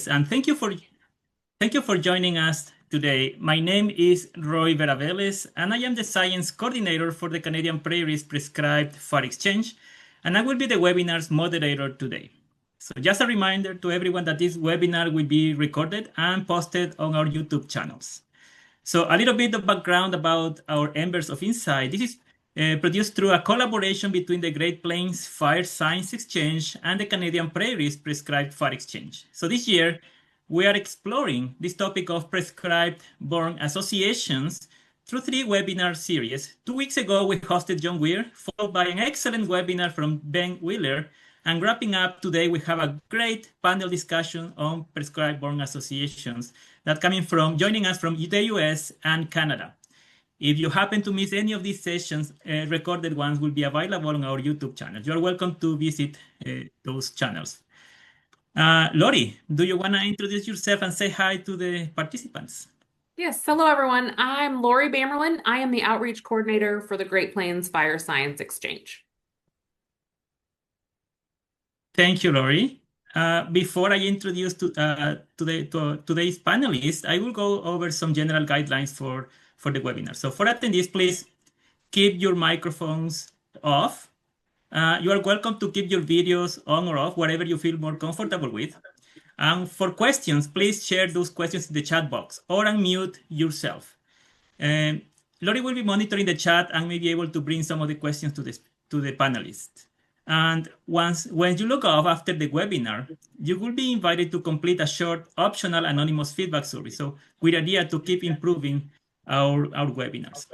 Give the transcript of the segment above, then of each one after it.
and thank you for joining us today. My name is Roy Veraveles, and I am the Science Coordinator for the Canadian Prairies Prescribed Fire Exchange, and I will be the webinar's moderator today. So just a reminder to everyone that this webinar will be recorded and posted on our YouTube channels. So a little bit of background about our Embers of Insight. This is produced through a collaboration between the Great Plains Fire Science Exchange and the Canadian Prairies Prescribed Fire Exchange. So this year, we are exploring this topic of prescribed burn associations through 3 webinar series. 2 weeks ago, we hosted John Weir, followed by an excellent webinar from Ben Wheeler. And wrapping up today, we have a great panel discussion on prescribed burn associations that joining us from the US and Canada. If you happen to miss any of these sessions, recorded ones will be available on our YouTube channel. You're welcome to visit those channels. Lori, do you want to introduce yourself and say hi to the participants? Yes, hello everyone. I'm Lori Bamerlin. I am the Outreach Coordinator for the Great Plains Fire Science Exchange. Thank you, Lori. Before I introduce today's panelists, I will go over some general guidelines for the webinar. So for attendees, please keep your microphones off. You are welcome to keep your videos on or off, whatever you feel more comfortable with. And for questions, please share those questions in the chat box or unmute yourself. Lori will be monitoring the chat and may be able to bring some of the questions to the panelists. And when you log off after the webinar, you will be invited to complete a short optional anonymous feedback survey. So with the idea to keep improving our webinars.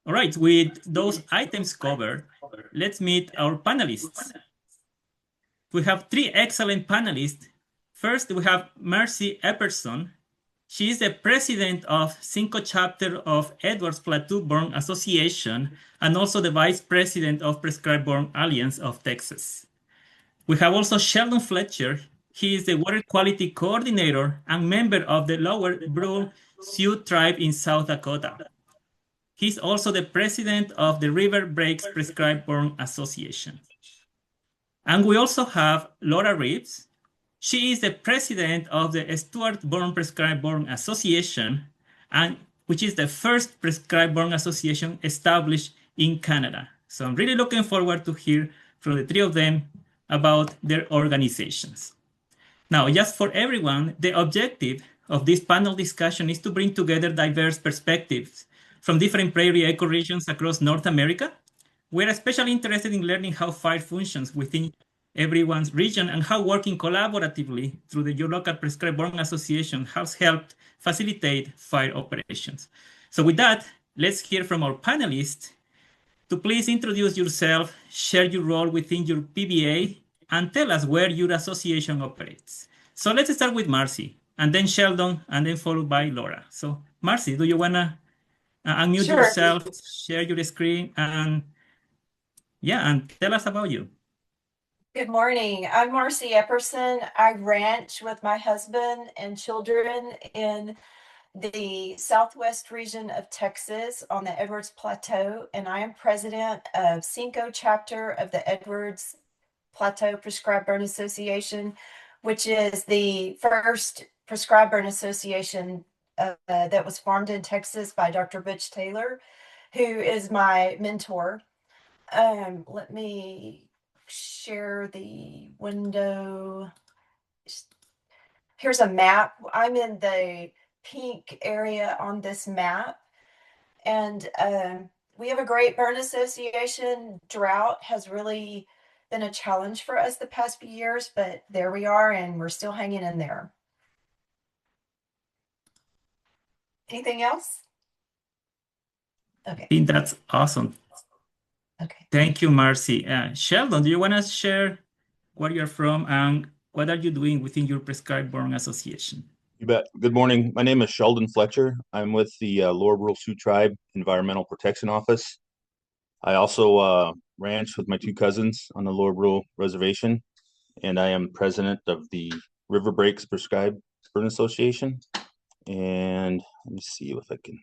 All right, with those items covered, let's meet our panelists. We have 3 excellent panelists. First, we have Marcy Epperson. She is the president of Cinco chapter of Edwards Plateau Burn Association and also the vice president of Prescribed Burn Alliance of Texas. We have also Sheldon Fletcher. He is the water quality coordinator and member of the Lower Brule Sioux tribe in South Dakota. He's also the president of the River Breaks Prescribed Burn Association. And we also have Laura Reeves. She is the president of the Stuartburn Prescribed Burn Association, which is the first prescribed burn association established in Canada. So I'm really looking forward to hear from the 3 of them about their organizations. Now, just for everyone, the objective of this panel discussion is to bring together diverse perspectives from different prairie ecoregions across North America. We're especially interested in learning how fire functions within everyone's region and how working collaboratively through your local prescribed burn association has helped facilitate fire operations. So with that, let's hear from our panelists. To please introduce yourself, share your role within your PBA, and tell us where your association operates. So let's start with Marcy, and then Sheldon, and then followed by Laura. So Marcy, do you want to unmute yourself, share your screen, and tell us about you. Good morning. I'm Marcy Epperson. I ranch with my husband and children in the southwest region of Texas on the Edwards Plateau, and I am president of Cinco chapter of the Edwards Plateau Prescribed Burn Association, which is the first prescribed burn association that was formed in Texas by Dr. Butch Taylor, who is my mentor. Let me share the window. Here's a map. I'm in the pink area on this map, and we have a great burn association. Drought has really been a challenge for us the past few years, but there we are, and we're still hanging in there. Anything else? Okay. I think that's awesome. Okay. Thank you, Marcy. Sheldon, do you want to share where you're from and what are you doing within your prescribed burn association? You bet. Good morning. My name is Sheldon Fletcher. I'm with the Lower Brule Sioux Tribe Environmental Protection Office. I also ranch with my 2 cousins on the Lower Brule Reservation, and I am president of the River Breaks Prescribed Burn Association. And let me see if I can.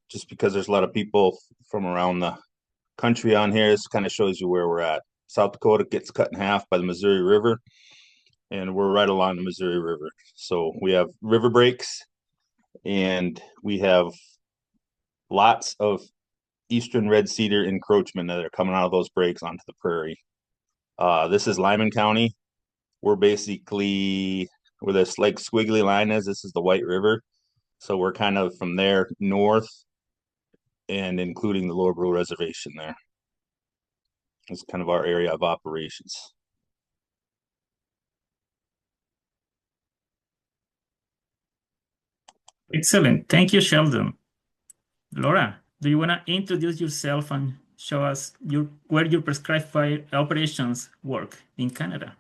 Just because there's a lot of people from around the country on here. This kind of shows you where we're at. South Dakota gets cut in half by the Missouri River, and we're right along the Missouri River. So we have river breaks, and we have lots of eastern red cedar encroachment that are coming out of those breaks onto the prairie. This is Lyman County. We're basically where this like squiggly line is. This is the White River. So we're kind of from there north and including the Lower Brule Reservation there. It's kind of our area of operations. Excellent. Thank you, Sheldon. Laura, do you want to introduce yourself and show us where your prescribed fire operations work in Canada?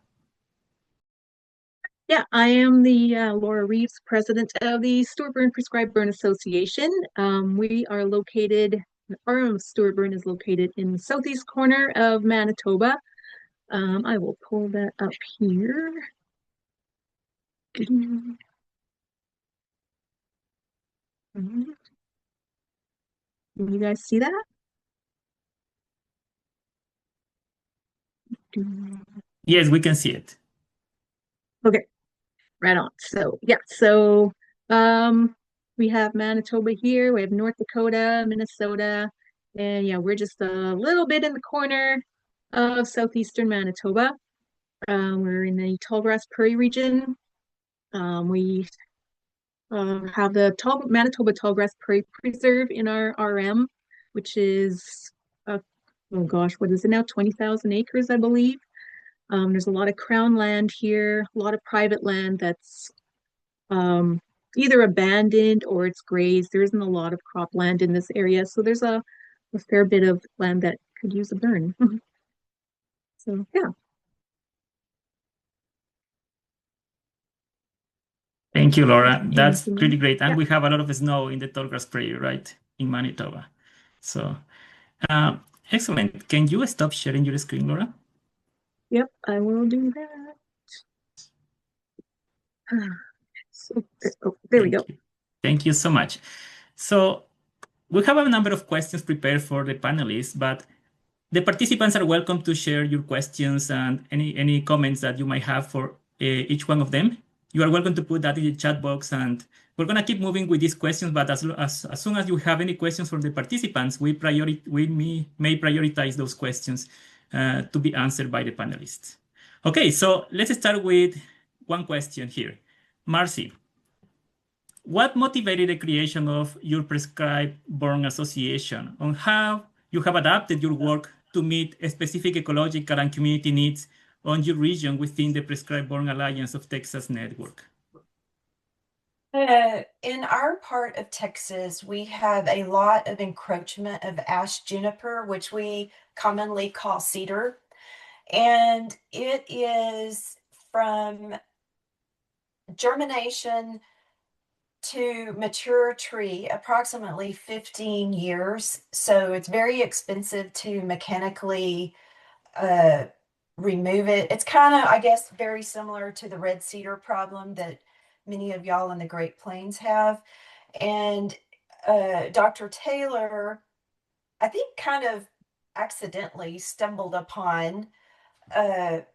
Yeah, I am the Laura Reeves, president of the Stuartburn Prescribed Burn Association. We are located, the farm of Stuartburn is located in the southeast corner of Manitoba. I will pull that up here. Can you guys see that? Yes, we can see it. Okay, right on. So yeah, we have Manitoba here, we have North Dakota, Minnesota, and yeah, we're just a little bit in the corner of southeastern Manitoba. We're in the tallgrass prairie region. We have the Manitoba Tallgrass Prairie Preserve in our RM, which is, oh gosh, what is it now? 20,000 acres, I believe. There's a lot of crown land here, a lot of private land that's either abandoned or it's grazed. There isn't a lot of cropland in this area, so there's a fair bit of land that could use a burn. So yeah. Thank you, Laura. That's Mhm. pretty great. And Yeah. we have a lot of snow in the tallgrass prairie, right, in Manitoba. So, excellent. Can you stop sharing your screen, Laura? Yep, I will do that. So, there we go. Thank you so much. So we have a number of questions prepared for the panelists, but the participants are welcome to share your questions and any comments that you might have for each one of them. You are welcome to put that in the chat box, and we're going to keep moving with these questions, but as soon as you have any questions from the participants, we may prioritize those questions to be answered by the panelists. Okay, so let's start with one question here. Marcy, what motivated the creation of your Prescribed Burn Association, on how you have adapted your work to meet specific ecological and community needs on your region within the Prescribed Burn Alliance of Texas network? In our part of Texas, we have a lot of encroachment of ash juniper, which we commonly call cedar. And it is from germination to mature tree, approximately 15 years. So it's very expensive to mechanically remove it. It's kind of, I guess, very similar to the red cedar problem that many of y'all in the Great Plains have. And Dr. Taylor, I think, kind of accidentally stumbled upon that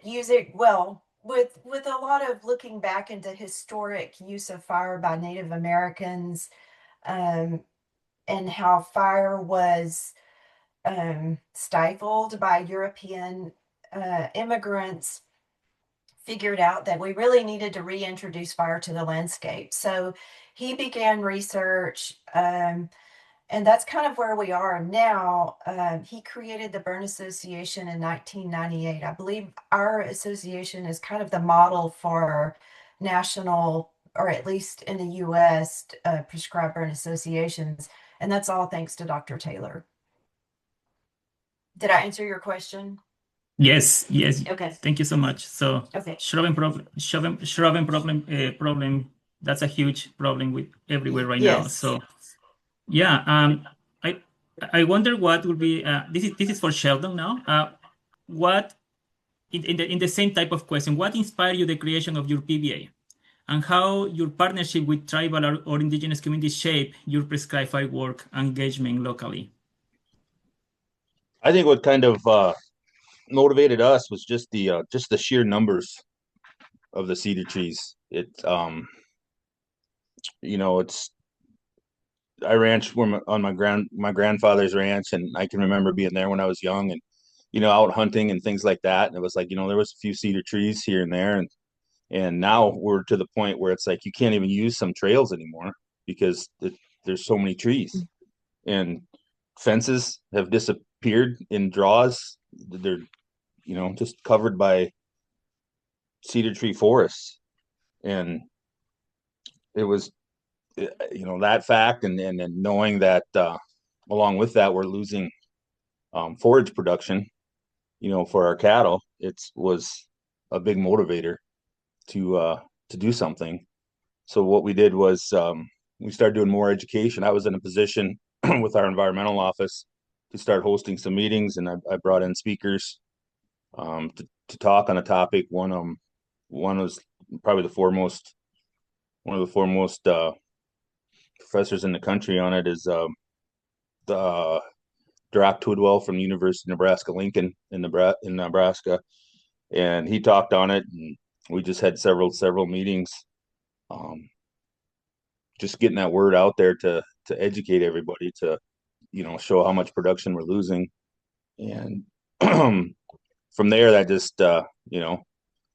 using, well, with a lot of looking back into historic use of fire by Native Americans, and how fire was stifled by European immigrants, figured out that we really needed to reintroduce fire to the landscape. So he began research, and that's kind of where we are now. He created the Burn Association in 1998. I believe our association is kind of the model for national, or at least in the US, prescribed burn associations. And that's all thanks to Dr. Taylor. Did I answer your question? Yes. Okay. Thank you so much. So, Okay. shrubing problem, that's a huge problem with everywhere right now. Yes. So, yeah, I wonder what would be this is for Sheldon now. What in the same type of question, what inspired you the creation of your PBA, and how your partnership with tribal or indigenous communities shape your prescribed fire work engagement locally? I think what kind of motivated us was just the sheer numbers of the cedar trees. It's I ranched on my grandfather's ranch, and I can remember being there when I was young, and out hunting and things like that. And it was like there was a few cedar trees here and there, and now we're to the point where it's like you can't even use some trails anymore because there's so many trees, and fences have disappeared in draws. They're just covered by cedar tree forests, and it was that fact, and knowing that along with that we're losing forage production for our cattle. It was a big motivator to do something. So what we did was we started doing more education. I was in a position with our environmental office to start hosting some meetings, and I brought in speakers to talk on a topic. One was probably one of the foremost professors in the country on it is the Doc Twidwell from the University of Nebraska-Lincoln in Nebraska, and he talked on it, and we just had several meetings, just getting that word out there to educate everybody, to show how much production we're losing, and from there that just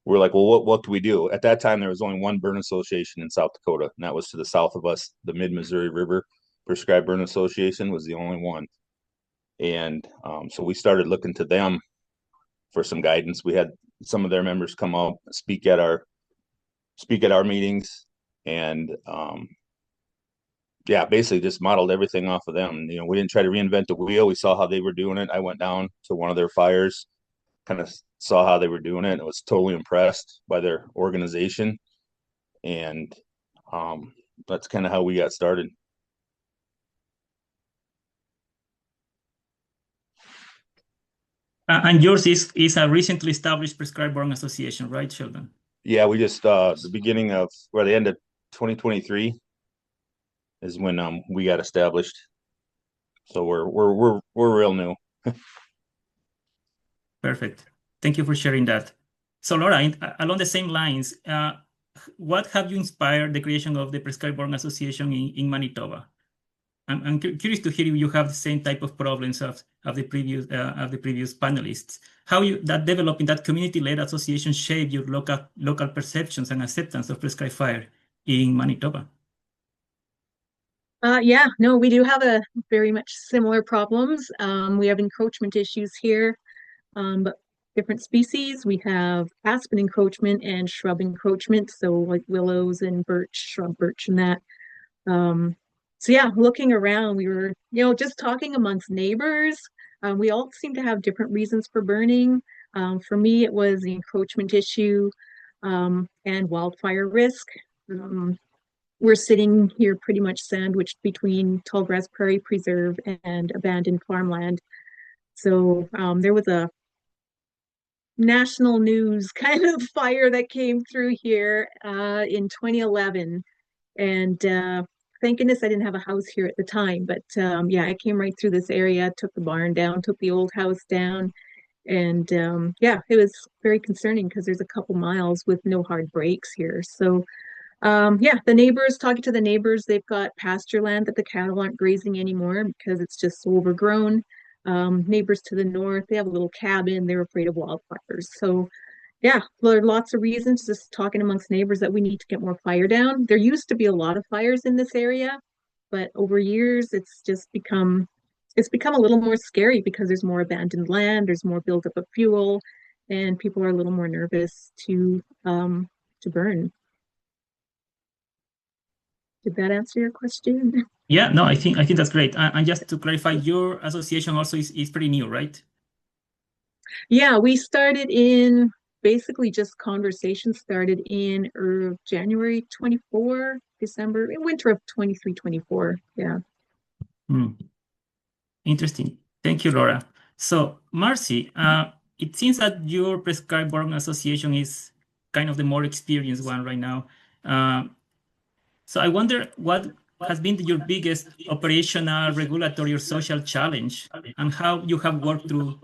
we're like, well, what can we do? At that time, there was only one burn association in South Dakota, and that was to the south of us. The Mid-Missouri River Prescribed Burn Association was the only one. And so we started looking to them for some guidance. We had some of their members come out, speak at our meetings, and basically just modeled everything off of them. We didn't try to reinvent the wheel. We saw how they were doing it. I went down to one of their fires, kind of saw how they were doing it, and was totally impressed by their organization. And that's kind of how we got started. And yours is a recently established prescribed burn association, right, Sheldon? Yeah, we just the end of 2023 is when we got established. So we're real new. Perfect. Thank you for sharing that. So Laura, along the same lines, what have you inspired the creation of the Prescribed Burn Association in Manitoba? I'm curious to hear if you have the same type of problems of the previous panelists. How that developing that community-led association shape your local perceptions and acceptance of prescribed fire in Manitoba? No, we do have a very much similar problems. We have encroachment issues here, but different species. We have aspen encroachment and shrub encroachment, so like willows and birch, shrub birch and that. So yeah, looking around, we were, just talking amongst neighbors. We all seem to have different reasons for burning. For me, it was the encroachment issue and wildfire risk. We're sitting here pretty much sandwiched between Tallgrass Prairie Preserve and abandoned farmland. So there was a national news kind of fire that came through here in 2011. And thank goodness I didn't have a house here at the time. But I came right through this area, took the barn down, took the old house down. And it was very concerning because there's a couple miles with no hard breaks here. So the neighbors, talking to the neighbors, they've got pasture land that the cattle aren't grazing anymore because it's just so overgrown. Neighbors to the north, they have a little cabin, they're afraid of wildfires. So there are lots of reasons, just talking amongst neighbors, that we need to get more fire down. There used to be a lot of fires in this area, but over years it's become a little more scary because there's more abandoned land, there's more buildup of fuel, and people are a little more nervous to burn. Did that answer your question? Yeah, no, I think that's great. And just to clarify, your association also is pretty new, right? Yeah, we started in basically just conversation started in January 24, December, winter of 23-24. Yeah. Interesting. Thank you, Laura. So, Marcy, it seems that your prescribed burn association is kind of the more experienced one right now. So I wonder what has been your biggest operational, regulatory, or social challenge, and how you have worked through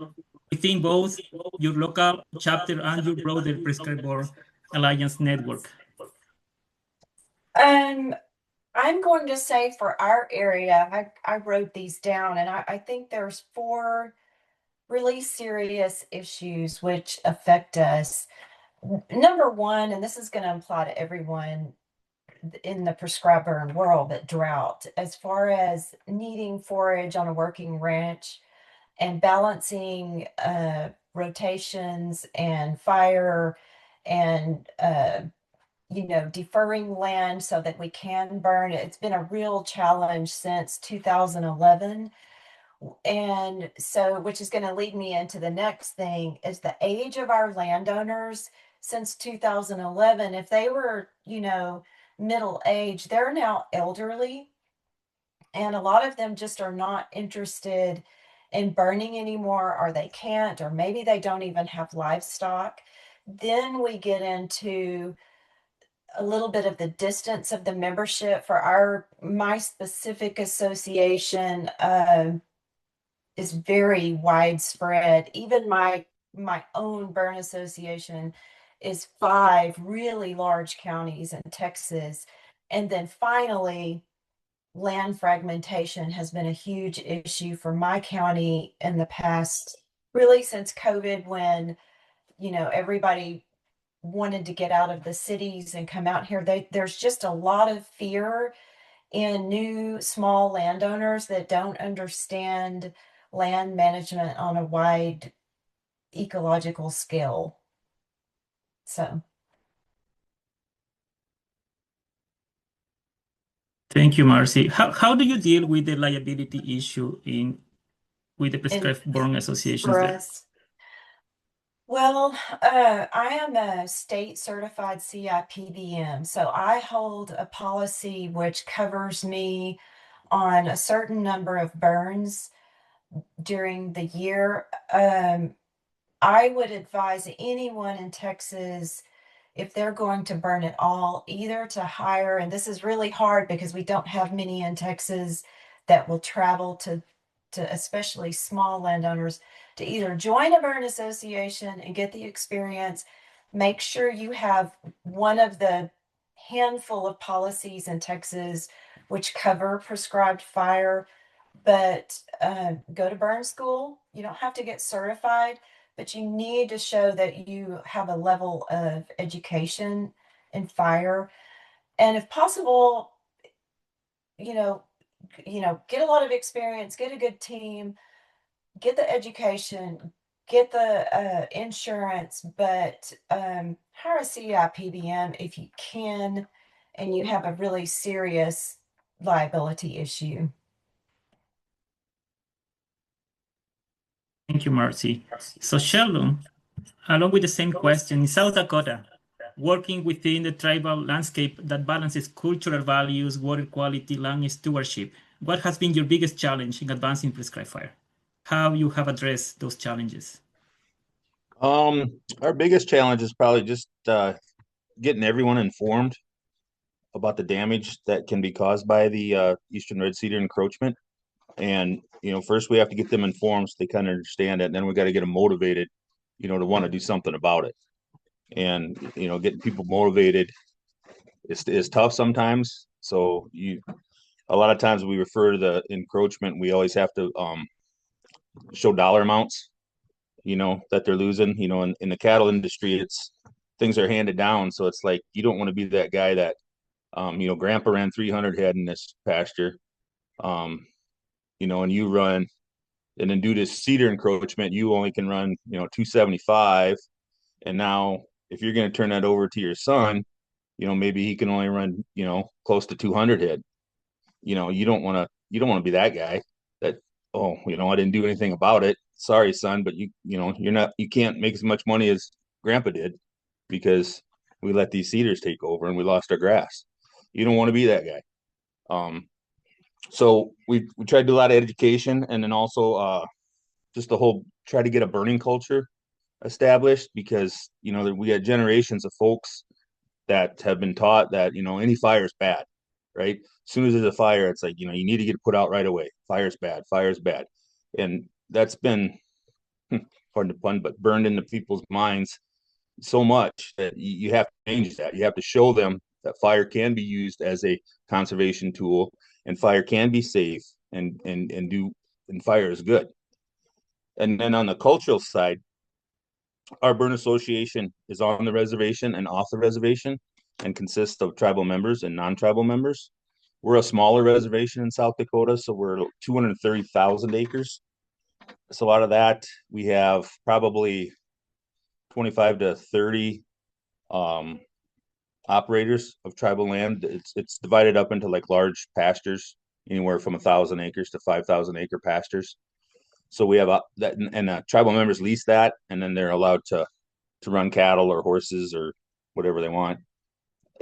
within both your local chapter and your broader Prescribed Born Alliance network? I'm going to say for our area, I wrote these down, and I think there's four really serious issues which affect us. Number one, and this is going to apply to everyone in the prescribed burn world, but drought, as far as needing forage on a working ranch and balancing rotations and fire and deferring land so that we can burn. It's been a real challenge since 2011. And so, which is going to lead me into the next thing, is the age of our landowners since 2011. If they were, middle age, they're now elderly. And a lot of them just are not interested in burning anymore, or they can't, or maybe they don't even have livestock. Then we get into a little bit of the distance of the membership. For my specific association is very widespread. Even my own burn association is 5 really large counties in Texas. And then finally, land fragmentation has been a huge issue for my county in the past, really since COVID, when everybody wanted to get out of the cities and come out here. There's just a lot of fear in new small landowners that don't understand land management on a wide ecological scale. So Thank you, Marcy. How do you deal with the liability issue with the in prescribed born associations for there? us, well, I am a state certified CIPBM, so I hold a policy which covers me on a certain number of burns during the year. I would advise anyone in Texas, if they're going to burn at all, either to hire, and this is really hard because we don't have many in Texas that will travel to especially small landowners, to either join a burn association and get the experience. Make sure you have one of the handful of policies in Texas which cover prescribed fire, but go to burn school. You don't have to get certified, but you need to show that you have a level of education in fire. And if possible, get a lot of experience, get a good team, get the education, get the insurance, but hire a CIPBM if you can, and you have a really serious liability issue. Thank you, Marcy. So Sheldon, along with the same question, in South Dakota, working within the tribal landscape that balances cultural values, water quality, land stewardship, what has been your biggest challenge in advancing prescribed fire? How you have addressed those challenges? Our biggest challenge is probably just getting everyone informed about the damage that can be caused by the eastern red cedar encroachment. And first we have to get them informed so they kind of understand it, and then we got to get them motivated, to want to do something about it. And getting people motivated is tough sometimes. So a lot of times we refer to the encroachment, we always have to show dollar amounts, that they're losing. In the cattle industry, things are handed down, so it's like you don't want to be that guy that grandpa ran 300 head in this pasture, and you run, and then due to cedar encroachment you only can run 275, and now if you're going to turn that over to your son, maybe he can only run close to 200 head. You don't want to be that guy that, oh, I didn't do anything about it, sorry son, but you can't make as much money as grandpa did because we let these cedars take over and we lost our grass. You don't want to be that guy. So we tried to do a lot of education, and then also just the whole try to get a burning culture established, because we had generations of folks that have been taught that any fire is bad, right? As soon as there's a fire, it's like, you need to get put out right away. Fire's bad, fire's bad. And that's been, pardon the pun, but burned into people's minds so much that you have to change that. You have to show them that fire can be used as a conservation tool, and fire can be safe, and fire is good. And then on the cultural side, our burn association is on the reservation and off the reservation and consists of tribal members and non-tribal members. We're a smaller reservation in South Dakota, so we're 230,000 acres. So out of that, we have probably 25 to 30 operators of tribal land. It's divided up into like large pastures, anywhere from 1,000 acres to 5,000 acre pastures. So we have that, and tribal members lease that, and then they're allowed to run cattle or horses or whatever they want.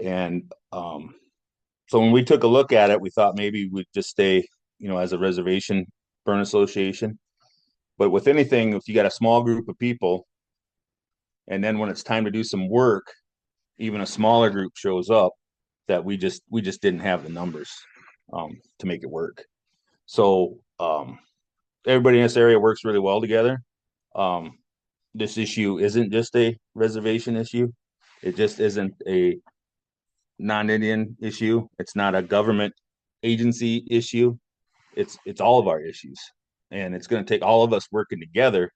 And so when we took a look at it, we thought maybe we'd just stay, as a reservation burn association. But with anything, if you got a small group of people, and then when it's time to do some work, even a smaller group shows up, that we just didn't have the numbers to make it work. So everybody in this area works really well together. This issue isn't just a reservation issue. It just isn't a non-Indian issue. It's not a government agency issue. It's all of our issues, and it's going to take all of us working together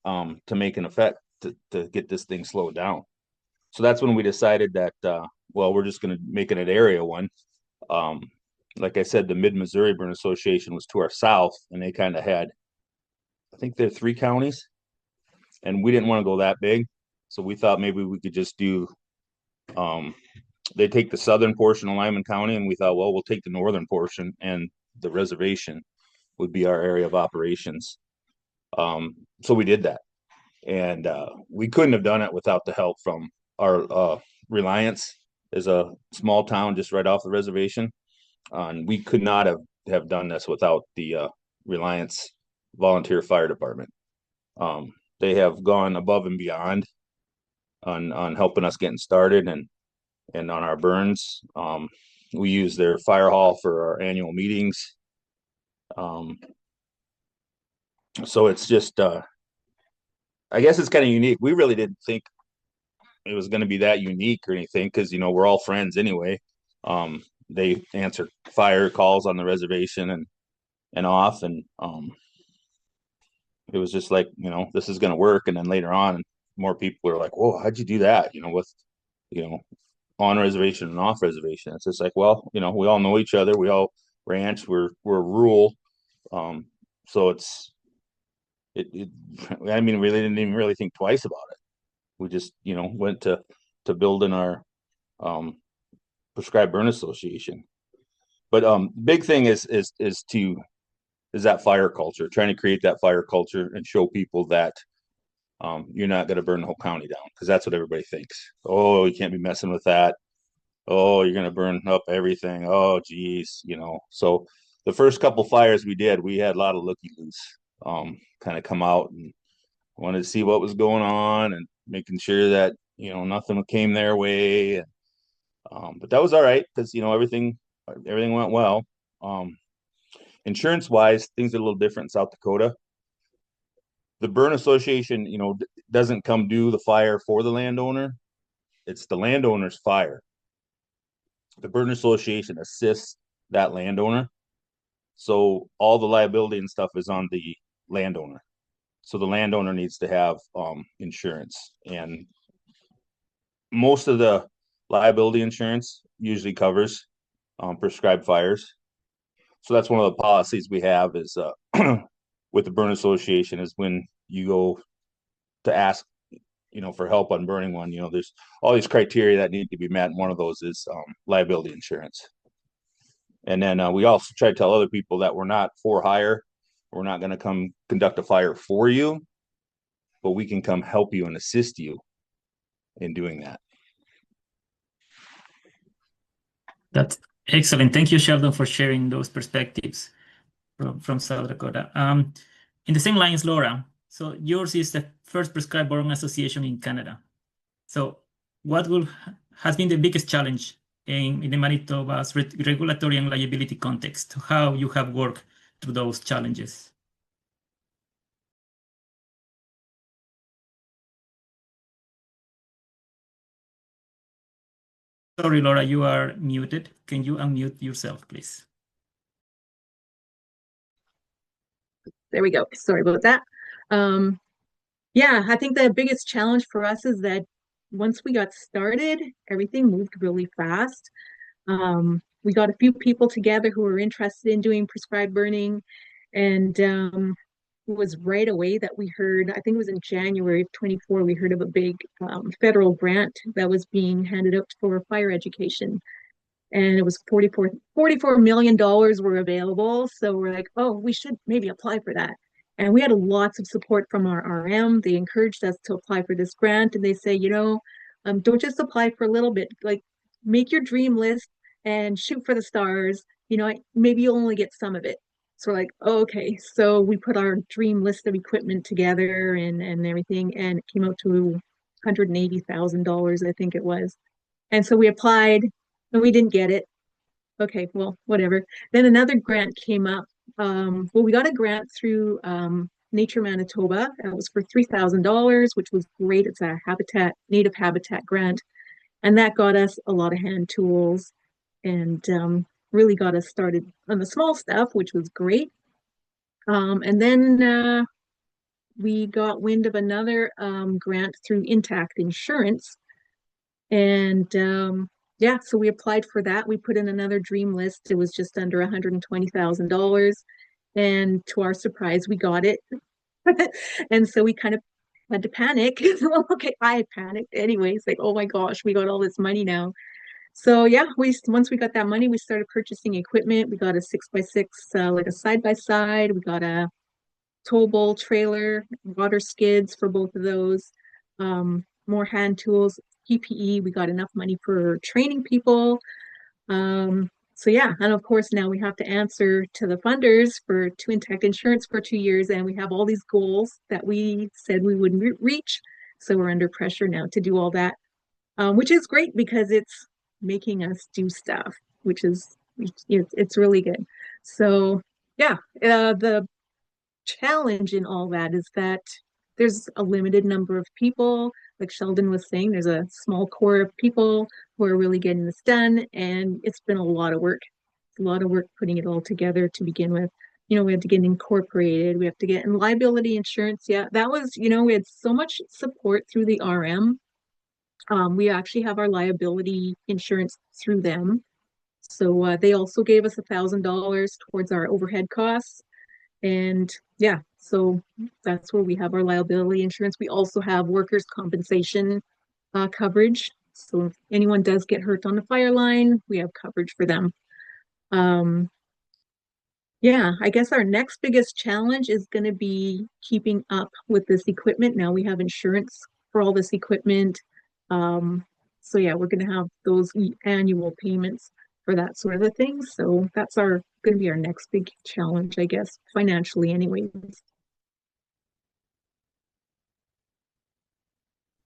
to make an effect to get this thing slowed down. So that's when we decided that we're just going to make it an area one. Like I said, the Mid-Missouri Burn Association was to our south, and they kind of had, I think they're 3 counties, and we didn't want to go that big. So we thought maybe we could just do, they take the southern portion of Lyman County, and we thought, well, we'll take the northern portion, and the reservation would be our area of operations. So we did that. And we couldn't have done it without the help from our Reliance is a small town just right off the reservation. And we could not have done this without the Reliance Volunteer Fire Department. They have gone above and beyond on helping us getting started and on our burns. We use their fire hall for our annual meetings. So it's just, I guess it's kind of unique. We really didn't think it was going to be that unique or anything, because we're all friends anyway. They answer fire calls on the reservation and off, and it was just like, this is going to work. And then later on, more people were like, "Whoa, how'd you do that?" With on reservation and off reservation. It's just like, well, we all know each other. We all ranch. We're rural, so I mean, we didn't even really think twice about it. We just, went to building our prescribed burn association. But big thing is that fire culture, trying to create that fire culture and show people that you're not going to burn the whole county down, because that's what everybody thinks. Oh, you can't be messing with that. Oh, you're going to burn up everything. Oh, geez, So the first couple fires we did, we had a lot of looky-loos kind of come out and wanted to see what was going on and making sure that nothing came their way. But that was all right, because everything went well. Insurance wise, things are a little different in South Dakota. The burn association doesn't come do the fire for the landowner. It's the landowner's fire. The burn association assists that landowner, so all the liability and stuff is on the landowner. So the landowner needs to have insurance, and most of the liability insurance usually covers prescribed fires. So that's one of the policies we have is with the burn association, is when you go to ask for help on burning one, there's all these criteria that need to be met, and one of those is liability insurance. And then we also try to tell other people that we're not for hire. We're not going to come conduct a fire for you, but we can come help you and assist you in doing that. That's excellent. Thank you, Sheldon, for sharing those perspectives from South Dakota. In the same lines, Laura, so yours is the first prescribed burn association in Canada. So what has been the biggest challenge in the Manitoba's regulatory and liability context, how you have worked through those challenges. Sorry, Laura, you are muted. Can you unmute yourself, please? There we go. Sorry about that. Yeah, I think the biggest challenge for us is that once we got started, everything moved really fast. We got a few people together who were interested in doing prescribed burning, and it was right away that we heard, I think it was in January of 24, we heard of a big federal grant that was being handed out for fire education. And it was $44 million were available. So we're like, oh, we should maybe apply for that. And we had lots of support from our RM. They encouraged us to apply for this grant. And they say, don't just apply for a little bit, like make your dream list and shoot for the stars. Maybe you'll only get some of it. So we're like, oh, okay. So we put our dream list of equipment together and everything, and it came out to $180,000, I think it was. And so we applied and we didn't get it. Okay, well, whatever. Then another grant came up. We got a grant through Nature Manitoba. It was for $3,000, which was great. It's a native habitat grant. And that got us a lot of hand tools and really got us started on the small stuff, which was great. And then we got wind of another grant through Intact Insurance. And yeah, so we applied for that. We put in another dream list. It was just under $120,000. And to our surprise, we got it. And so we kind of had to panic. Well, okay, I had panicked anyways, like, oh my gosh, we got all this money now. So yeah, once we got that money, we started purchasing equipment. We got a 6x6, like a side-by-side. We got a tow bowl trailer, water skids for both of those, more hand tools, PPE. We got enough money for training people. So yeah, and of course now we have to answer to the funders to Intact Insurance for 2 years, and we have all these goals that we said we would reach. So we're under pressure now to do all that, which is great because it's making us do stuff, which is it's really good. So yeah, the challenge in all that is that there's a limited number of people. Like Sheldon was saying, there's a small core of people who are really getting this done, and it's been a lot of work. It's a lot of work putting it all together to begin with. We have to get incorporated. We have to get in liability insurance. Yeah, that was, we had so much support through the RM. We actually have our liability insurance through them. So they also gave us $1,000 towards our overhead costs. And yeah, so that's where we have our liability insurance. We also have workers' compensation coverage. So if anyone does get hurt on the fire line, we have coverage for them. Yeah, I guess our next biggest challenge is going to be keeping up with this equipment. Now we have insurance for all this equipment. So yeah, we're going to have those annual payments for that sort of a thing. So that's going to be our next big challenge, I guess, financially anyways.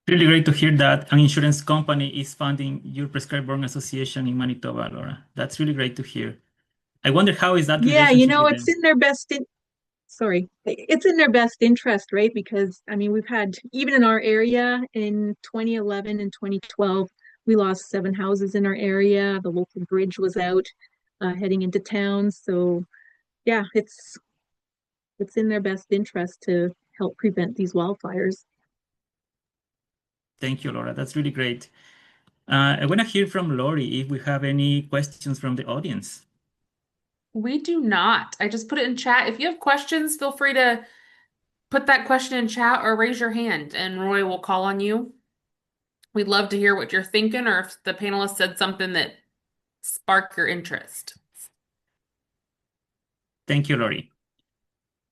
Really great to hear that an insurance company is funding your prescribed burn association in Manitoba, Laura. That's really great to hear. I wonder how is that relationship with it's them? in their it's in their best interest, right? Because we've had, even in our area in 2011 and 2012, we lost 7 houses in our area. The local bridge was out heading into town. So yeah, it's in their best interest to help prevent these wildfires. Thank you, Laura. That's really great. I want to hear from Lori if we have any questions from the audience. We do not. I just put it in chat. If you have questions, feel free to put that question in chat or raise your hand and Roy will call on you. We'd love to hear what you're thinking or if the panelist said something that sparked your interest. Thank you, Lori.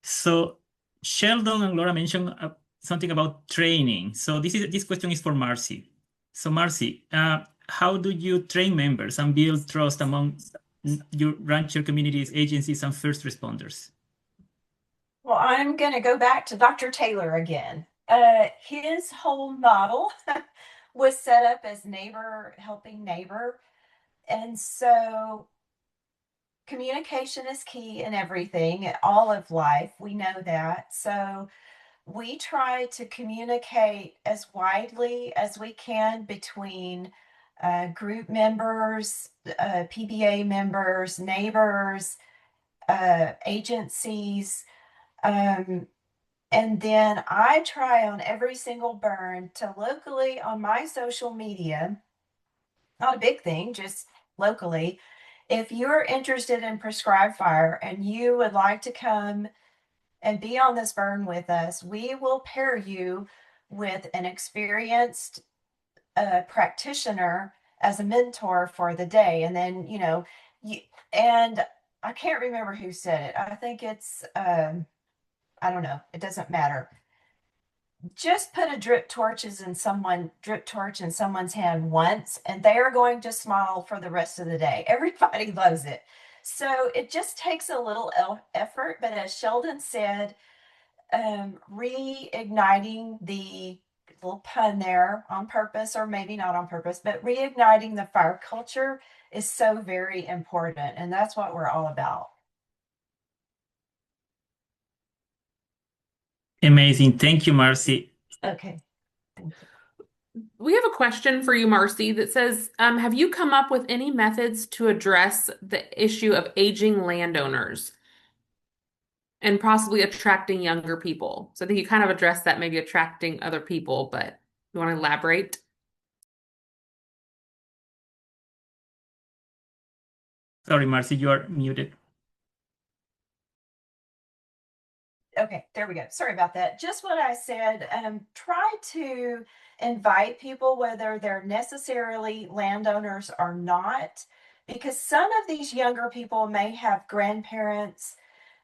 So Sheldon and Laura mentioned something about training. So this question is for Marcy. So Marcy, how do you train members and build trust among your rancher communities, agencies, and first responders? Well, I'm going to go back to Dr. Taylor again. His whole model was set up as neighbor helping neighbor. And so communication is key in everything, all of life. We know that. So we try to communicate as widely as we can between group members, PBA members, neighbors, agencies. And then I try on every single burn to locally on my social media, not a big thing, just locally. If you're interested in prescribed fire and you would like to come and be on this burn with us, we will pair you with an experienced practitioner as a mentor for the day. And then, and I can't remember who said it. I think it's, I don't know, it doesn't matter. Just put a drip torch in someone's hand once, and they are going to smile for the rest of the day. Everybody loves it. So it just takes a little effort. But as Sheldon said, reigniting the little pun there on purpose, or maybe not on purpose, but reigniting the fire culture is so very important. And that's what we're all about. Amazing. Thank you, Marcy. Okay. We have a question for you, Marcy, that says, have you come up with any methods to address the issue of aging landowners and possibly attracting younger people? So I think you kind of addressed that, maybe attracting other people, but you want to elaborate? Sorry, Marcy, you are muted. Okay, there we go. Sorry about that. Just what I said. Try to invite people, whether they're necessarily landowners or not, because some of these younger people may have grandparents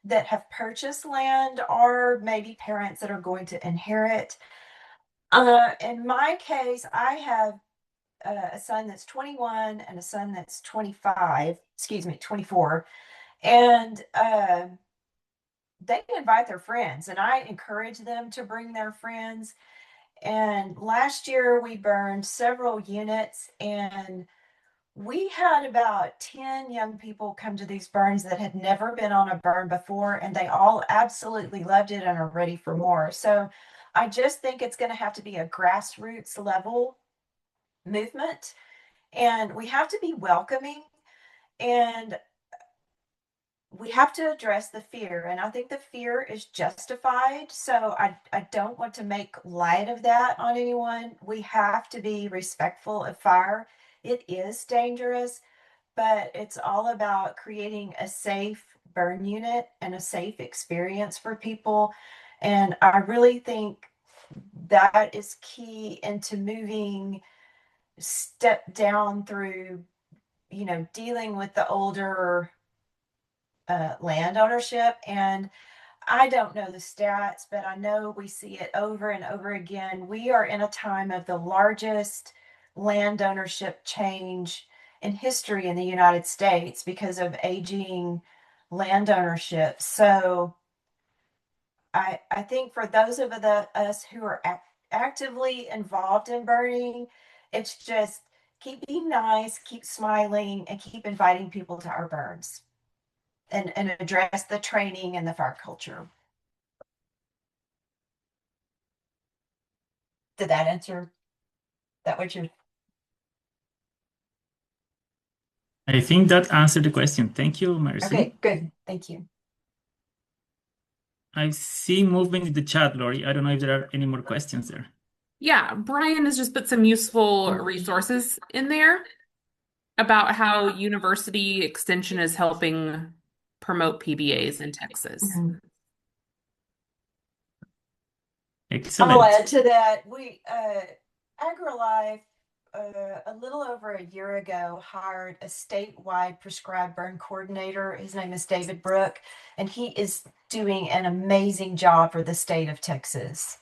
that have purchased land, or maybe parents that are going to inherit. In my case, I have a son that's 21 and a son that's 24. And they invite their friends, and I encourage them to bring their friends. And last year we burned several units, and we had about 10 young people come to these burns that had never been on a burn before, and they all absolutely loved it and are ready for more. So I just think it's going to have to be a grassroots level movement, and we have to be welcoming, and we have to address the fear. And I think the fear is justified. So I don't want to make light of that on anyone. We have to be respectful of fire. It is dangerous, but it's all about creating a safe burn unit and a safe experience for people. And I really think that is key into moving step down through, dealing with the older land ownership. And I don't know the stats, but I know we see it over and over again. We are in a time of the largest land ownership change in history in the United States because of aging land ownership. So I think for those of us who are actively involved in burning, it's just keep being nice, keep smiling, and keep inviting people to our burns. And address the training and the fire culture. Did that answer that what you're? I think that answered the question. Thank you, Marcy. Okay, good. Thank you. I see movement in the chat, Lori. I don't know if there are any more questions there. Yeah, Brian has just put some useful resources in there about how university extension is helping promote PBAs in Texas. Mhm. Excellent. I'll add to that. We AgriLife a little over a year ago hired a statewide prescribed burn coordinator. His name is David Brook, and he is doing an amazing job for the state of Texas.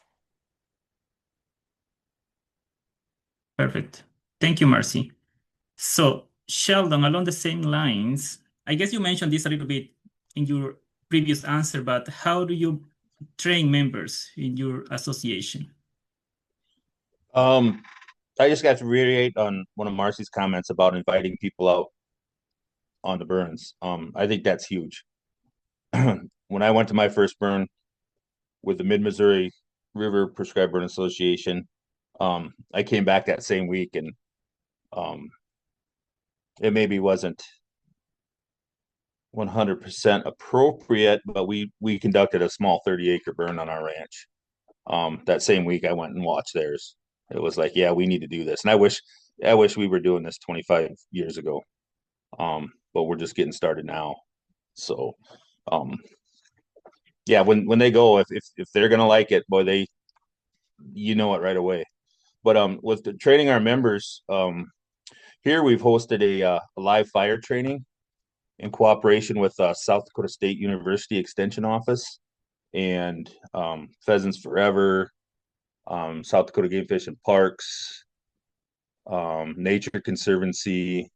Perfect. Thank you, Marcy. So, Sheldon, along the same lines, I guess you mentioned this a little bit in your previous answer, but how do you train members in your association? I just got to reiterate on one of Marcy's comments about inviting people out. on the burns. I think that's huge. When I went to my first burn with the Mid-Missouri River Prescribed Burn Association, I came back that same week, and it maybe wasn't 100% appropriate, but we conducted a small 30-acre burn on our ranch. That same week I went and watched theirs. It was like, yeah, we need to do this. And I wish we were doing this 25 years ago. But we're just getting started now. So yeah, when they go, if they're gonna like it, boy, you know it right away. But with the training our members, here we've hosted a live fire training in cooperation with South Dakota State University Extension Office and Pheasants Forever, South Dakota Game Fish and Parks, Nature Conservancy,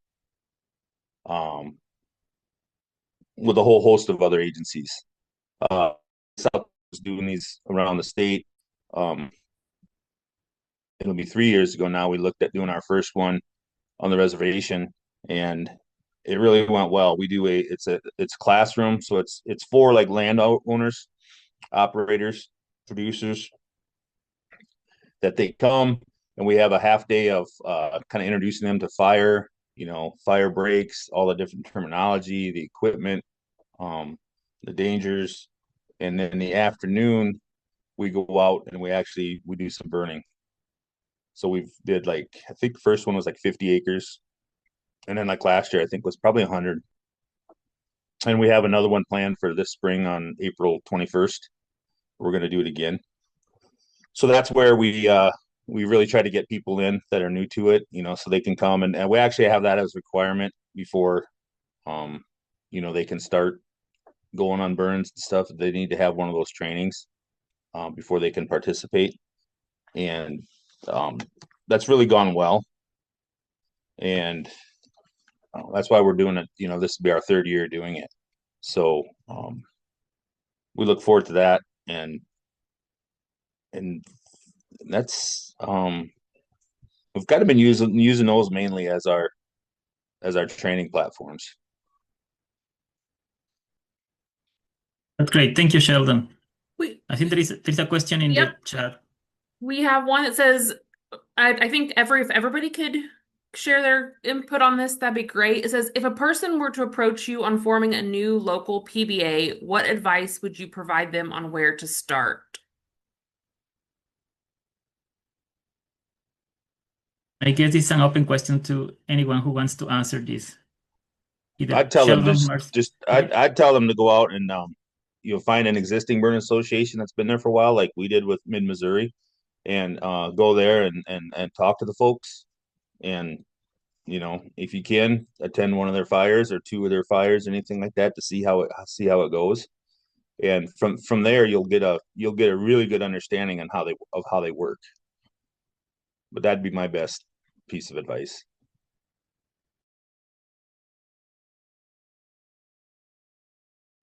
with a whole host of other agencies. South is doing these around the state. It'll be 3 years ago now. We looked at doing our first one on the reservation, and it really went well. We do it's classroom, so it's for like landowners, operators, producers, that they come, and we have a half day of kind of introducing them to fire, fire breaks, all the different terminology, the equipment, the dangers, and then in the afternoon we go out and we do some burning. So we did, like, I think the first one was like 50 acres, and then like last year I think was probably 100. And we have another one planned for this spring on April 21st. We're going to do it again. So that's where we really try to get people in that are new to it, so they can come, and we actually have that as a requirement before they can start going on burns and stuff. They need to have one of those trainings before they can participate. And that's really gone well. And that's why we're doing it. This will be our third year doing it. So we look forward to that. And that's we've kind of been using those mainly as our training platforms. That's great. Thank you, Sheldon. I think We there's a question in the Yep. chat. we have one that says, I think if everybody could share their input on this, that'd be great. It says, if a person were to approach you on forming a new local PBA, what advice would you provide them on where to start? I guess it's an open question to anyone who wants to answer this. Either I'd tell them Sheldon, Marcy. I'd tell them to go out and find an existing burn association that's been there for a while, like we did with Mid-Missouri, and go there and talk to the folks. And if you can, attend one of their fires or two of their fires, anything like that, to see how it goes. And from there, you'll get a really good understanding on how they work. But that'd be my best piece of advice.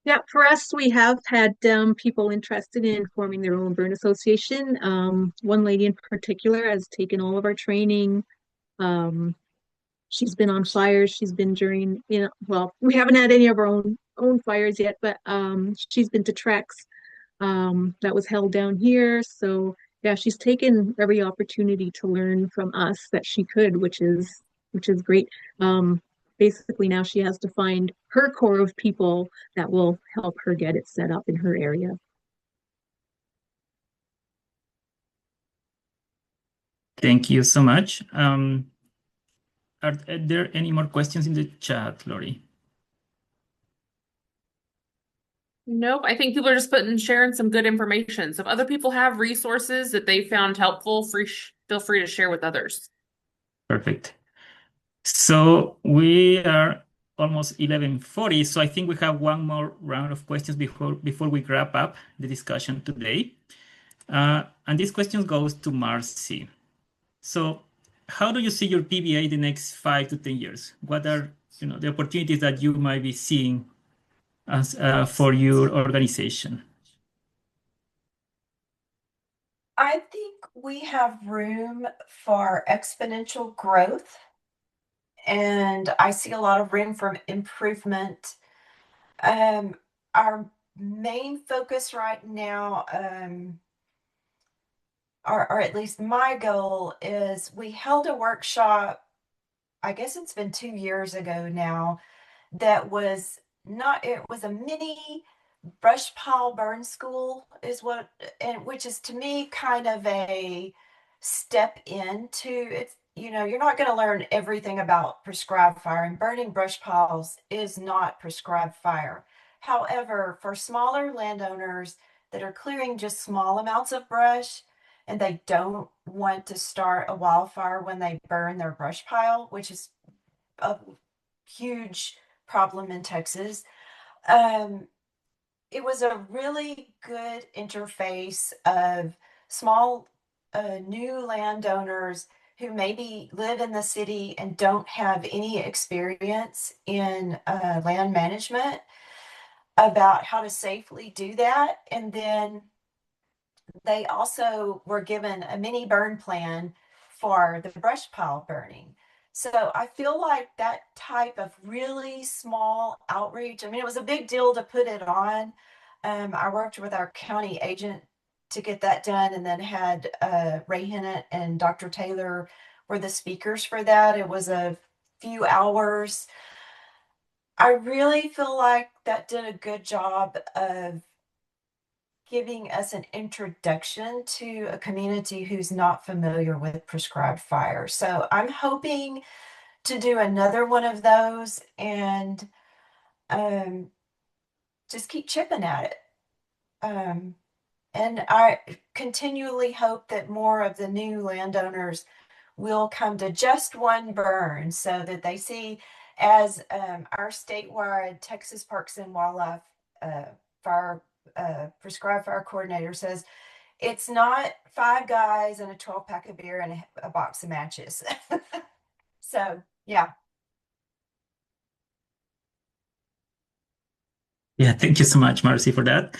Yeah, for us, we have had people interested in forming their own burn association. One lady in particular has taken all of our training. She's been on fires. She's been during, well, we haven't had any of our own fires yet, but she's been to treks that was held down here. So yeah, she's taken every opportunity to learn from us that she could, which is great. Basically now she has to find her core of people that will help her get it set up in her area. Thank you so much. Are there any more questions in the chat, Lori? Nope. I think people are just sharing some good information. So if other people have resources that they found helpful, feel free to share with others. Perfect. So we are almost 11:40, so I think we have one more round of questions before we wrap up the discussion today. And this question goes to Marcy. So how do you see your PBA the next 5 to 10 years? What are the opportunities that you might be seeing as for your organization? I think we have room for exponential growth and I see a lot of room for improvement. Our main focus right now, or at least my goal, is we held a workshop, I guess it's been 2 years ago now, that was not, it was a mini brush pile burn school is what, and which is to me kind of a step into it's, you're not going to learn everything about prescribed fire, and burning brush piles is not prescribed fire. However, for smaller landowners that are clearing just small amounts of brush and they don't want to start a wildfire when they burn their brush pile, which is a huge problem in Texas. Um, it was a really good interface of small, new landowners who maybe live in the city and don't have any experience in land management about how to safely do that. And then they also were given a mini burn plan for the brush pile burning. So I feel like that type of really small outreach, I mean, it was a big deal to put it on. I worked with our county agent to get that done, and then had Ray Hennett and Dr. Taylor were the speakers for that. It was a few hours. I really feel like that did a good job of giving us an introduction to a community who's not familiar with prescribed fire. So I'm hoping to do another one of those, and um, just keep chipping at it. And I continually hope that more of the new landowners will come to just one burn, so that they see, as our statewide Texas Parks and Wildlife fire prescribed fire coordinator says, it's not five guys and a 12-pack of beer and a box of matches. So yeah. Yeah, thank you so much, Marcy, for that.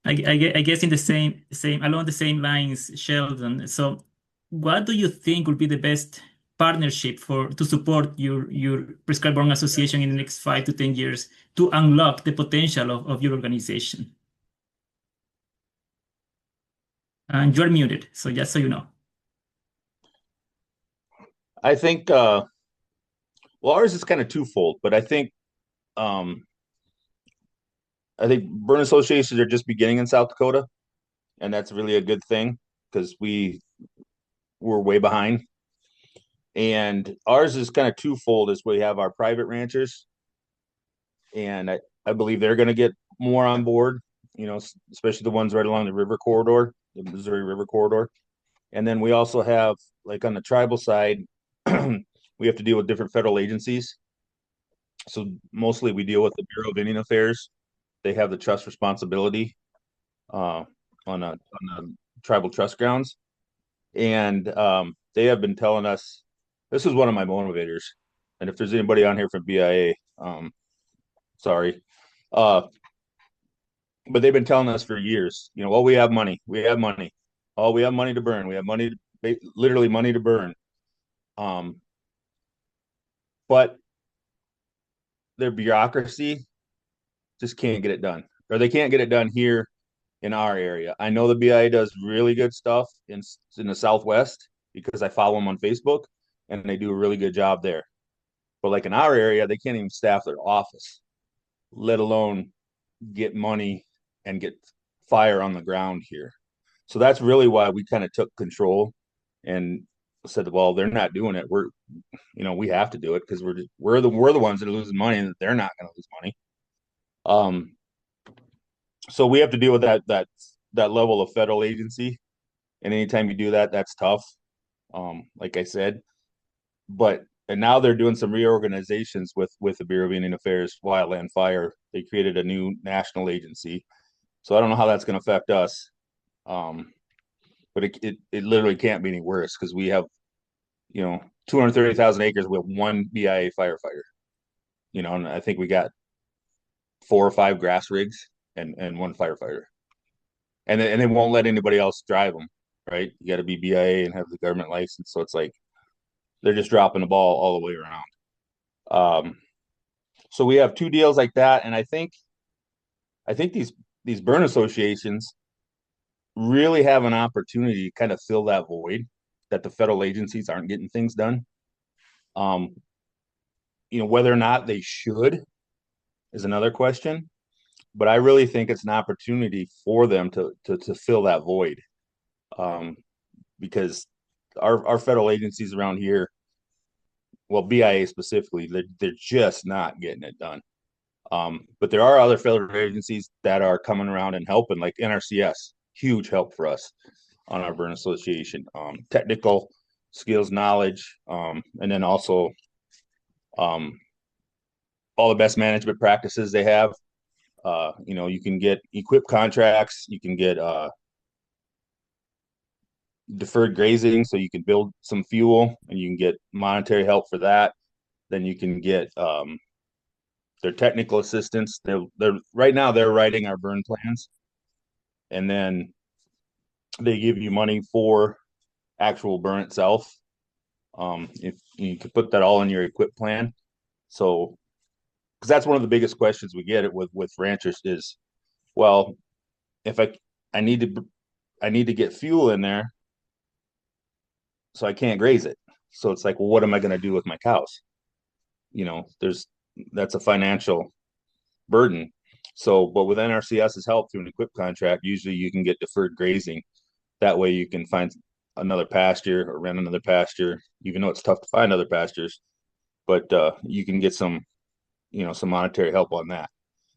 I guess in the same along the same lines, Sheldon. So, what do you think would be the best partnership for to support your prescribed burn association in the next 5 to 10 years to unlock the potential of your organization? And you're muted, so just so you know. I think well, ours is kind of twofold, but um I think burn associations are just beginning in South Dakota, and that's really a good thing because we're way behind. And ours is kind of twofold, as we have our private ranchers, and I believe they're going to get more on board, especially the ones right along the river corridor, the Missouri River corridor. And then we also have, like, on the tribal side, we have to deal with different federal agencies. So mostly we deal with the Bureau of Indian Affairs. They have the trust responsibility on tribal trust grounds. And they have been telling us, this is one of my motivators. And if there's anybody on here from BIA, sorry. But they've been telling us for years, well, we have money. We have money. Oh, we have money to burn. We have money, literally money to burn. But their bureaucracy just can't get it done, or they can't get it done here in our area. I know the BIA does really good stuff in the Southwest because I follow them on Facebook, and they do a really good job there. But like in our area, they can't even staff their office, let alone get money and get fire on the ground here. So that's really why we kind of took control and said, well, they're not doing it. We have to do it because we're the ones that are losing money, and they're not going to lose money. So we have to deal with that level of federal agency, and anytime you do that, that's tough. Like I said, and now they're doing some reorganizations with the Bureau of Indian Affairs, Wildland Fire. They created a new national agency, so I don't know how that's going to affect us. But it literally can't be any worse because we have 230,000 acres with one BIA firefighter. And I think we got 4 or 5 grass rigs and one firefighter, and they won't let anybody else drive them. Right? You got to be BIA and have the government license. So it's like they're just dropping the ball all the way around. So we have two deals like that, and I think these burn associations really have an opportunity to kind of fill that void that the federal agencies aren't getting things done. Whether or not they should is another question, but I really think it's an opportunity for them to fill that void, because our federal agencies around here, well, BIA specifically, they're just not getting it done. But there are other federal agencies that are coming around and helping, like NRCS, huge help for us on our burn association, technical skills, knowledge, and then also all the best management practices they have. You can get equip contracts, you can get deferred grazing, so you can build some fuel and you can get monetary help for that. Then you can get their technical assistance. They're right now they're writing our burn plans, and then they give you money for actual burn itself. If you could put that all in your equip plan. So, because that's one of the biggest questions we get it with ranchers is, well, if I need to get fuel in there, so I can't graze it. So it's like, well, what am I going to do with my cows? That's a financial burden. So, but with NRCS's help through an equip contract, usually you can get deferred grazing. That way you can find another pasture or rent another pasture, even though it's tough to find other pastures, but you can get some monetary help on that.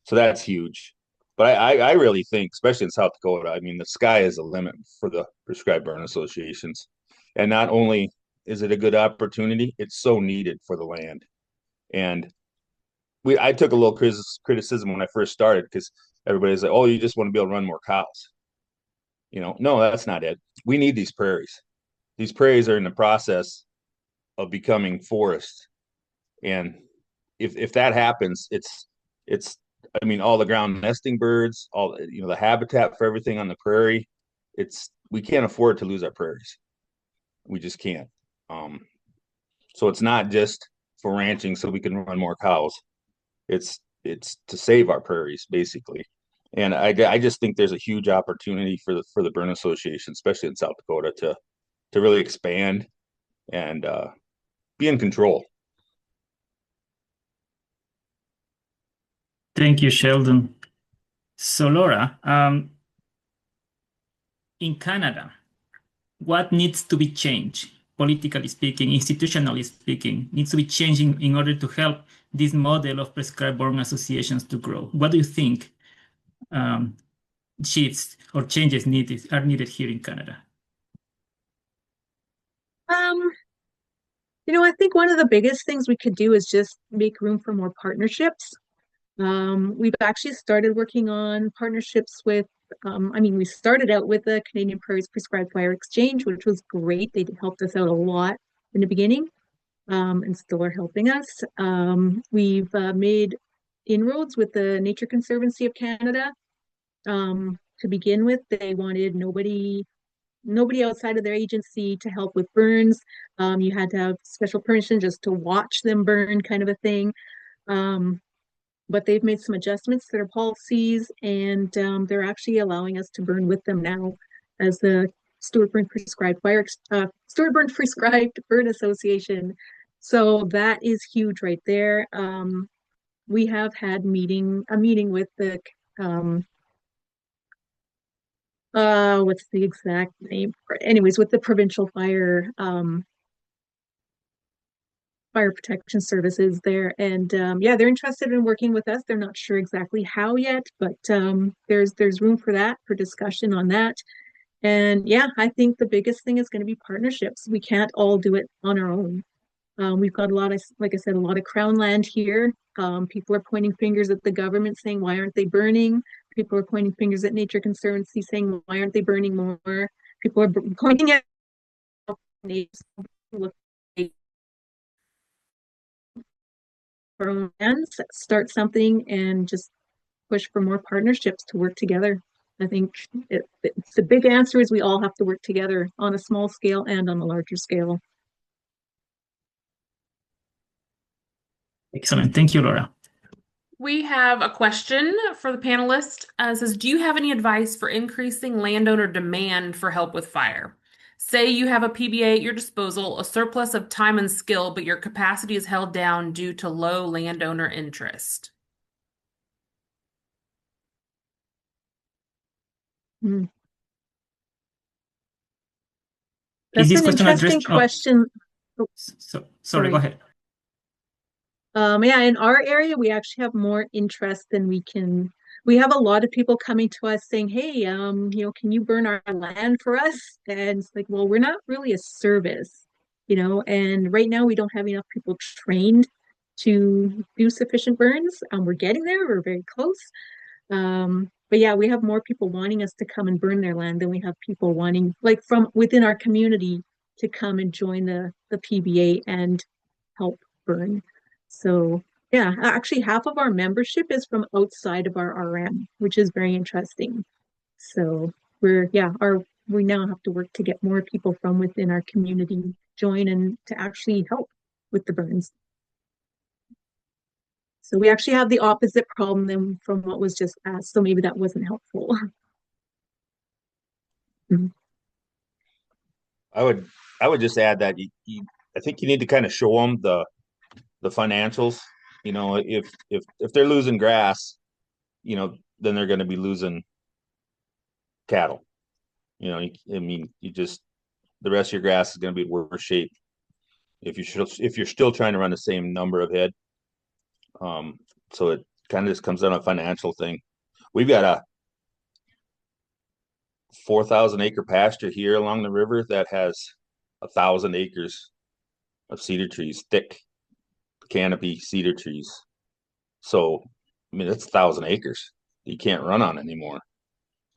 So that's huge. But I really think, especially in South Dakota, I mean, the sky is the limit for the prescribed burn associations. And not only is it a good opportunity, it's so needed for the land. And I took a little criticism when I first started, because everybody's like, oh, you just want to be able to run more cows. No, that's not it. We need these prairies. These prairies are in the process of becoming forest. And if that happens, it's I mean, all the ground nesting birds, all the habitat for everything on the prairie, we can't afford to lose our prairies. We just can't. So it's not just for ranching so we can run more cows. It's to save our prairies, basically. And I just think there's a huge opportunity for the burn association, especially in South Dakota, to really expand and be in control. Thank you, Sheldon. So, Laura, in Canada, what needs to be changed, politically speaking, institutionally speaking, needs to be changing in order to help this model of prescribed burn associations to grow? What do you think shifts or changes are needed here in Canada? I think one of the biggest things we could do is just make room for more partnerships. We've actually started working on partnerships with, we started out with the Canadian Prairies Prescribed Fire Exchange, which was great. They helped us out a lot in the beginning, and still are helping us. We've made inroads with the Nature Conservancy of Canada. To begin with, they wanted nobody outside of their agency to help with burns. You had to have special permission just to watch them burn, kind of a thing. But they've made some adjustments to their policies, and they're actually allowing us to burn with them now as the Stuartburn Prescribed Burn Association. So that is huge right there. We have had a meeting with the what's the exact name? Anyways, with the provincial fire protection services there, and they're interested in working with us. They're not sure exactly how yet, but there's room for that, for discussion on that. And I think the biggest thing is going to be partnerships. We can't all do it on our own. We've got a lot of, like I said, a lot of crown land here. People are pointing fingers at the government saying, why aren't they burning? People are pointing fingers at Nature Conservancy saying, why aren't they burning more? People are pointing at our own hands, start something and just push for more partnerships to work together. I think the big answer is we all have to work together on a small scale and on a larger scale. Excellent. Thank you, Laura. We have a question for the panelist. It says, do you have any advice for increasing landowner demand for help with fire? Say you have a PBA at your disposal, a surplus of time and skill, but your capacity is held down due to low landowner interest. Hmm. Is That's this an question interesting addressed? question. Oh, Sorry, go ahead. Yeah, in our area, we actually have more interest than we can. We have a lot of people coming to us saying, "Hey, can you burn our land for us?" And it's like, well, we're not really a service, and right now we don't have enough people trained to do sufficient burns. We're getting there. We're very close. But yeah, we have more people wanting us to come and burn their land than we have people wanting, like from within our community, to come and join the PBA and help burn. So yeah, actually half of our membership is from outside of our RM, which is very interesting. So we now have to work to get more people from within our community join and to actually help with the burns. So we actually have the opposite problem than from what was just asked. So maybe that wasn't helpful. I would just add that I think you need to kind of show them the financials. If they're losing grass, then they're going to be losing cattle. I mean, the rest of your grass is going to be in worse shape if you're still trying to run the same number of head. So it kind of just comes down to a financial thing. We've got a 4,000 acre pasture here along the river that has 1,000 acres of cedar trees, thick canopy cedar trees. So, I mean, that's 1,000 acres you can't run on anymore.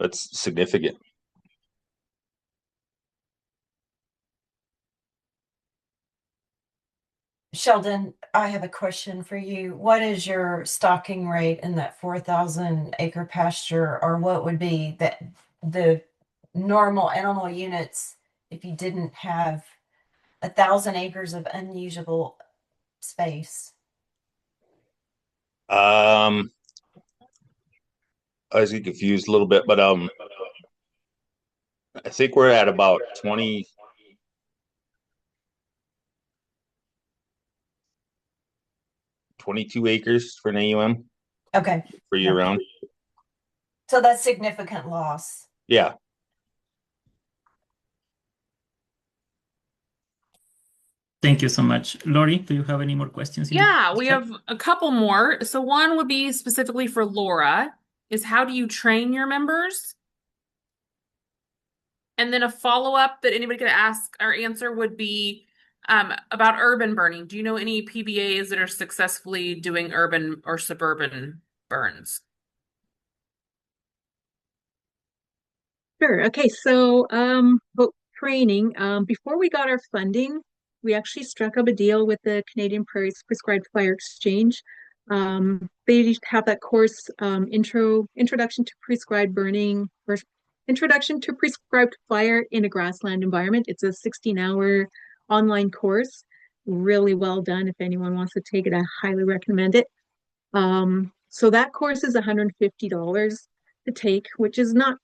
That's significant. Sheldon, I have a question for you. What is your stocking rate in that 4,000 acre pasture, or what would be the normal animal units if you didn't have 1,000 acres of unusable space? I was getting confused a little bit, but I think we're at about 22 acres for an AUM Okay. for year round. So that's significant loss. Yeah. Thank you so much. Lori, do you have any more questions? Yeah, we have a couple more. So one would be specifically for Laura, is how do you train your members? And then a follow-up that anybody could ask or answer would be about urban burning. Do you know any PBAs that are successfully doing urban or suburban burns? Sure. Okay. So, about training, before we got our funding, we actually struck up a deal with the Canadian Prairies Prescribed Fire Exchange. They have that course, Introduction to Prescribed Burning or Introduction to Prescribed Fire in a Grassland Environment. It's a 16-hour online course, really well done. If anyone wants to take it, I highly recommend it. So that course is $150 to take, which is not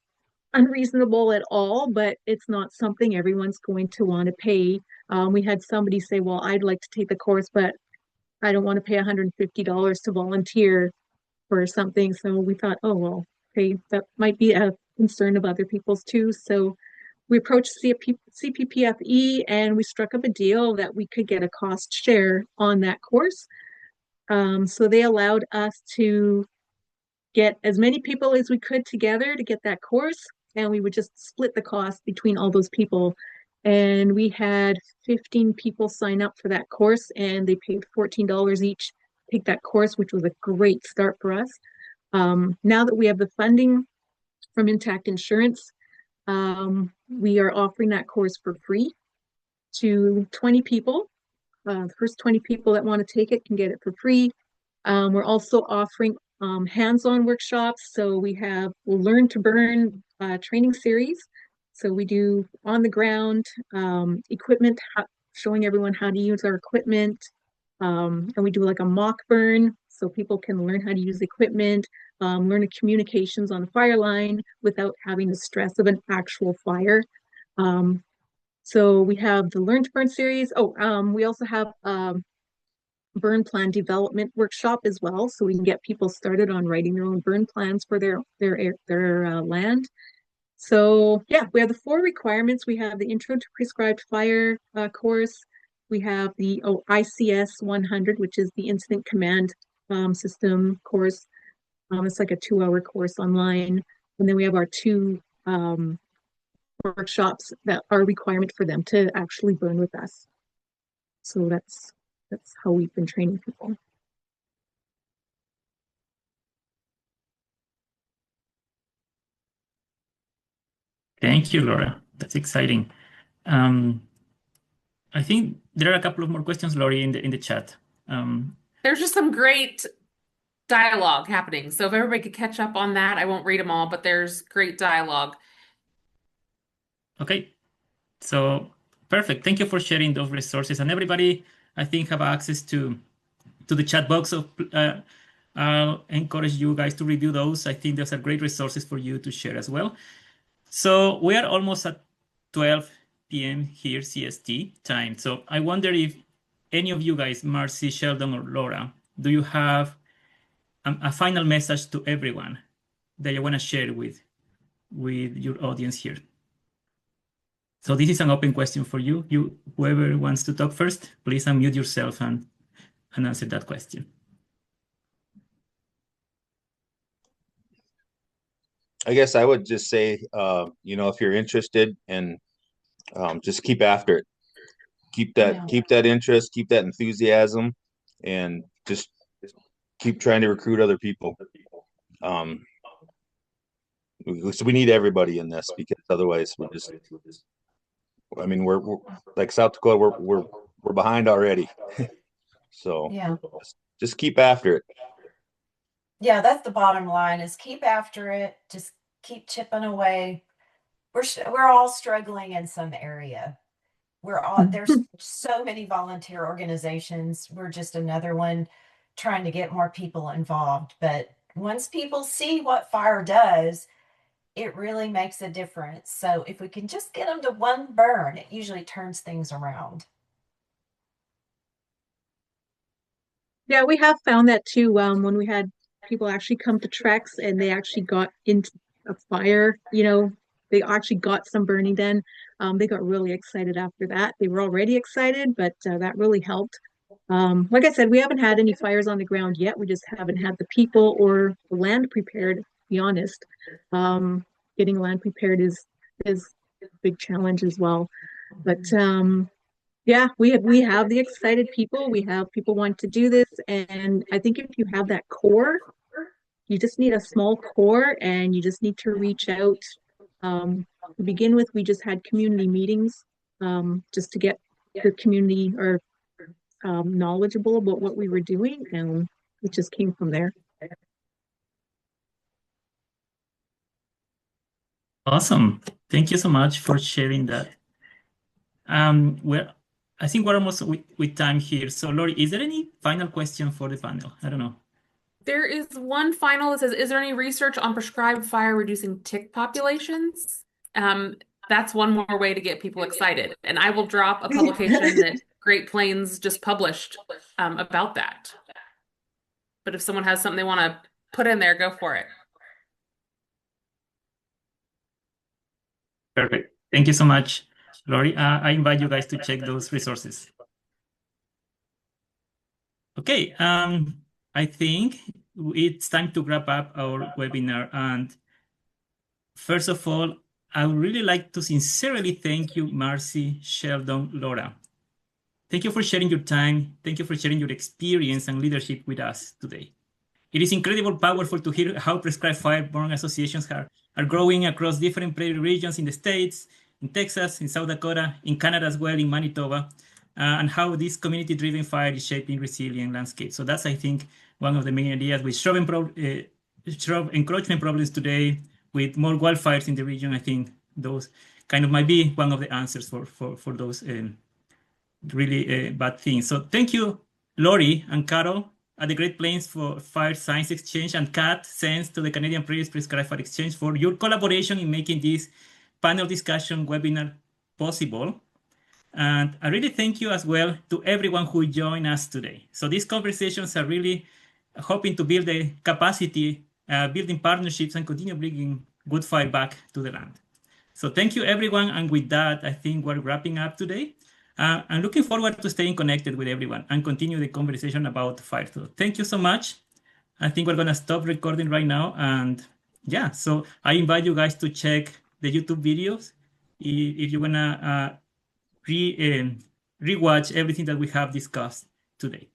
unreasonable at all, but it's not something everyone's going to want to pay. We had somebody say, well, I'd like to take the course, but I don't want to pay $150 to volunteer for something. So we thought, oh, well, okay, that might be a concern of other people's too. So we approached CPPFE and we struck up a deal that we could get a cost share on that course. So they allowed us to get as many people as we could together to get that course, and we would just split the cost between all those people. And we had 15 people sign up for that course, and they paid $14 each to take that course, which was a great start for us. Now that we have the funding from Intact Insurance, we are offering that course for free to 20 people. The first 20 people that want to take it can get it for free. We're also offering hands-on workshops. So we'll learn to burn training series. So we do on the ground equipment, showing everyone how to use our equipment, And we do like a mock burn so people can learn how to use equipment, learn the communications on the fire line without having the stress of an actual fire. So we have the Learn to Burn series. We also have burn plan development workshop as well, so we can get people started on writing their own burn plans for their land. So yeah, we have the 4 requirements. We have the Intro to Prescribed Fire course. We have the ICS 100, which is the Incident Command System course. It's like a 2-hour course online. And then we have our 2 workshops that are a requirement for them to actually burn with us. So that's how we've been training people. Thank you, Laura. That's exciting. I think there are a couple of more questions, Lori, in the chat. There's just some great dialogue happening. So if everybody could catch up on that, I won't read them all, but there's great dialogue. Okay, so perfect. Thank you for sharing those resources, and everybody, I think, have access to the chat box. So I'll encourage you guys to review those. I think those are great resources for you to share as well. So we are almost at 12 p.m. here CST time. So I wonder if any of you guys, Marcy, Sheldon, or Laura, do you have a final message to everyone that you want to share with your audience here? So this is an open question for you. Whoever wants to talk first, please unmute yourself and answer that question. I guess I would just say, if you're interested, and just keep after it. Keep that interest, keep that enthusiasm, and just keep trying to recruit other people. So we need everybody in this, because otherwise we're like South Dakota, we're behind already. So Yeah. just keep after it. Yeah, that's the bottom line, is keep after it. Just keep chipping away. We're all struggling in some area. There's so many volunteer organizations. We're just another one trying to get more people involved. But once people see what fire does, it really makes a difference. So if we can just get them to one burn, it usually turns things around. Yeah, we have found that too. When we had people actually come to treks and they actually got into a fire, they actually got some burning done. They got really excited after that. They were already excited, but that really helped. Like I said, we haven't had any fires on the ground yet. We just haven't had the people or the land prepared, to be honest. Getting land prepared is a big challenge as well. But yeah, we have the excited people. We have people want to do this, and I think if you have that core, you just need a small core, and you just need to reach out. To begin with, we just had community meetings, just to get the community or knowledgeable about what we were doing, and it just came from there. Awesome. Thank you so much for sharing that. I think we're almost with time here. So Lori, is there any final question for the panel? I don't know. There is one final that says, is there any research on prescribed fire reducing tick populations? That's one more way to get people excited. And I will drop a publication that Great Plains just published about that. But if someone has something they want to put in there, go for it. Perfect. Thank you so much, Lori. I invite you guys to check those resources. Okay, I think it's time to wrap up our webinar. And first of all, I would really like to sincerely thank you, Marcy, Sheldon, Laura. Thank you for sharing your time. Thank you for sharing your experience and leadership with us today. It is incredibly powerful to hear how prescribed fire-burn associations are growing across different prairie regions in the States, in Texas, in South Dakota, in Canada as well, in Manitoba, and how this community-driven fire is shaping resilient landscapes. So that's, I think, one of the main ideas with shrub encroachment problems today, with more wildfires in the region. I think those kind of might be one of the answers for those really bad things. So thank you Lori and Carol at the Great Plains for Fire Science Exchange, and Kat sends to the Canadian Prairies Prescribed Fire Exchange for your collaboration in making this panel discussion webinar possible. And I really thank you as well to everyone who joined us today. So these conversations are really hoping to build the capacity, building partnerships, and continue bringing good fire back to the land. So thank you, everyone. And with that, I think we're wrapping up today. I'm looking forward to staying connected with everyone and continue the conversation about fire. So thank you so much. I think we're going to stop recording right now. And yeah, so I invite you guys to check the YouTube videos if you want to rewatch everything that we have discussed today.